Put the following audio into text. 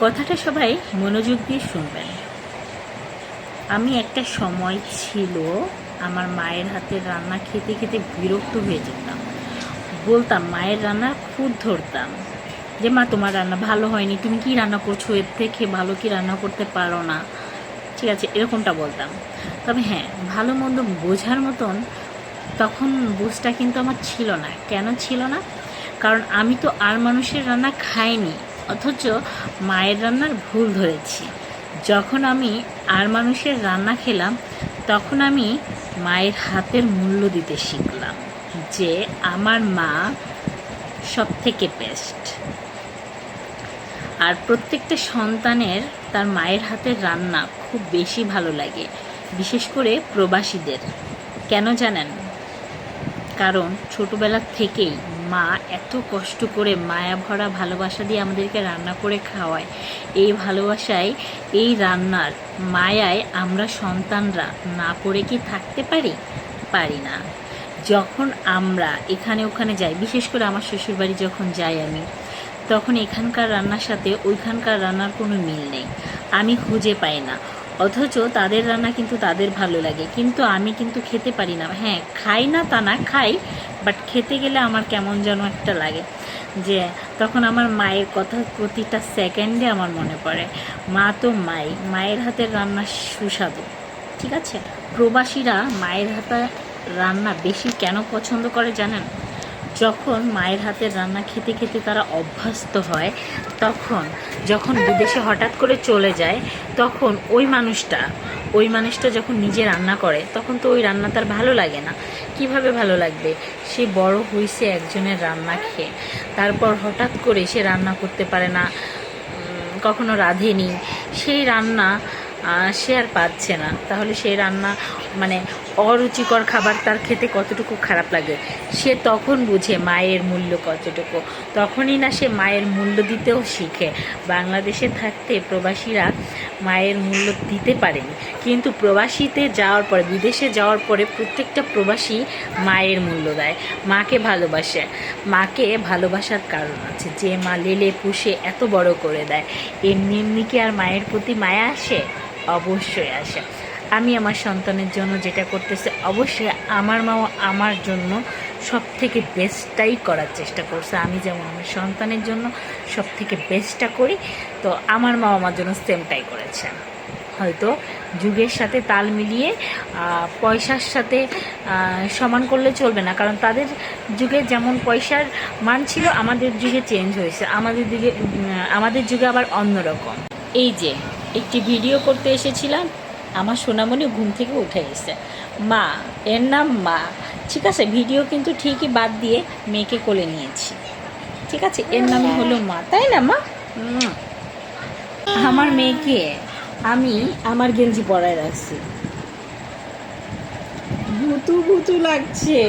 কথাটা সবাই মনোযোগ দিয়ে শুনবেন। আমি একটা সময় ছিল আমার মায়ের হাতের রান্না খেতে খেতে বিরক্ত হয়ে যেতাম। বলতাম, মায়ের রান্না খুঁত ধরতাম যে মা তোমার রান্না ভালো হয়নি, তুমি কি রান্না করছো, এর থেকে ভালো কি রান্না করতে পারো না, ঠিক আছে, এরকমটা বলতাম। তবে হ্যাঁ, ভালো মন্দ বোঝার মতন তখন বুঝটা কিন্তু আমার ছিল না। কেন ছিল না? কারণ আমি তো আর মানুষের রান্না খাইনি, অথচ মায়ের রান্নার ভুল ধরেছি। যখন আমি আর মানুষের রান্না খেলাম, তখন আমি মায়ের হাতের মূল্য দিতে শিখলাম যে আমার মা সব থেকে বেস্ট। আর প্রত্যেকটা সন্তানের তার মায়ের হাতের রান্না খুব বেশি ভালো লাগে, বিশেষ করে প্রবাসীদের। কেন জানেন? কারণ ছোটোবেলার থেকেই মা এত কষ্ট করে মায়া ভরা ভালোবাসা দিয়ে আমাদেরকে রান্না করে খাওয়ায়। এই ভালোবাসায়, এই রান্নার মায়ায় আমরা সন্তানরা না পড়ে কি থাকতে পারি? পারি না। যখন আমরা এখানে ওখানে যাই, বিশেষ করে আমার শ্বশুরবাড়ি যখন যাই আমি, তখন এখানকার রান্নার সাথে ওইখানকার রান্নার কোনো মিল নেই, আমি খুঁজে পাই না। অথচ তাদের রান্না কিন্তু তাদের ভালো লাগে, কিন্তু আমি কিন্তু খেতে পারি না। হ্যাঁ, খাই না তা না, খাই, বাট খেতে গেলে আমার কেমন যেন একটা লাগে। যে তখন আমার মায়ের কথা প্রতিটা সেকেন্ডে আমার মনে পড়ে। মা তো মায়ের হাতের রান্না সুস্বাদু, ঠিক আছে। প্রবাসীরা মায়ের হাতে রান্না বেশি কেন পছন্দ করে জানেন? যখন মায়ের হাতের রান্না খেতে খেতে তারা অভ্যস্ত হয়, তখন যখন বিদেশে হঠাৎ করে চলে যায়, তখন ওই মানুষটা যখন নিজে রান্না করে, তখন তো ওই রান্না তার ভালো লাগে না। কিভাবে ভালো লাগবে? সে বড় হয়েছে একজনের রান্না খেয়ে, তারপর হঠাৎ করে সে রান্না করতে পারে না, কখনো রাঁধেনি, সেই রান্না সে আর পাচ্ছে না। তাহলে সেই রান্না মানে অরুচিকর খাবার তার খেতে কতটুকু খারাপ লাগে, সে তখন বুঝে মায়ের মূল্য কতটুকু। তখনই না সে মায়ের মূল্য দিতেও শিখে। বাংলাদেশে থাকতে প্রবাসীরা মায়ের মূল্য দিতে পারেনি, কিন্তু প্রবাসীতে যাওয়ার পরে, বিদেশে যাওয়ার পরে প্রত্যেকটা প্রবাসী মায়ের মূল্য দেয়, মাকে ভালোবাসে। মাকে ভালোবাসার কারণ আছে, যে মা লেলে পুষে এত বড় করে দেয়, এমনি এমনি কি আর মায়ের প্রতি মায়া আসে? অবশ্যই আসে। আমি আমার সন্তানের জন্য যেটা করতেছি, অবশ্যই আমার মাও আমার জন্য সব থেকে বেস্টটাই করার চেষ্টা করছে। আমি যেমন আমার সন্তানের জন্য সব থেকে বেস্টটা করি, তো আমার মাও আমার জন্য সেমটাই করেছে। হয়তো যুগের সাথে তাল মিলিয়ে পয়সার সাথে সমান করলে চলবে না, কারণ তাদের যুগে যেমন পয়সার মান ছিল, আমাদের যুগে চেঞ্জ হয়েছে। আমাদের যুগে আবার অন্যরকম। এই যে একটি ভিডিও করতে এসেছিলাম, আমার সোনামণি ঘুম থেকে উঠে এসেছে। মা, এর নাম মা, ঠিক আছে। ভিডিও কিন্তু ঠিকই বাদ দিয়ে মেয়েকে কোলে নিয়েছি, ঠিক আছে। এর নামই হলো মা, তাই না মা? আমার মেয়েকে আমি আমার গেঞ্জি পরায় রাখছি, ভুতু ভুতু লাগছে।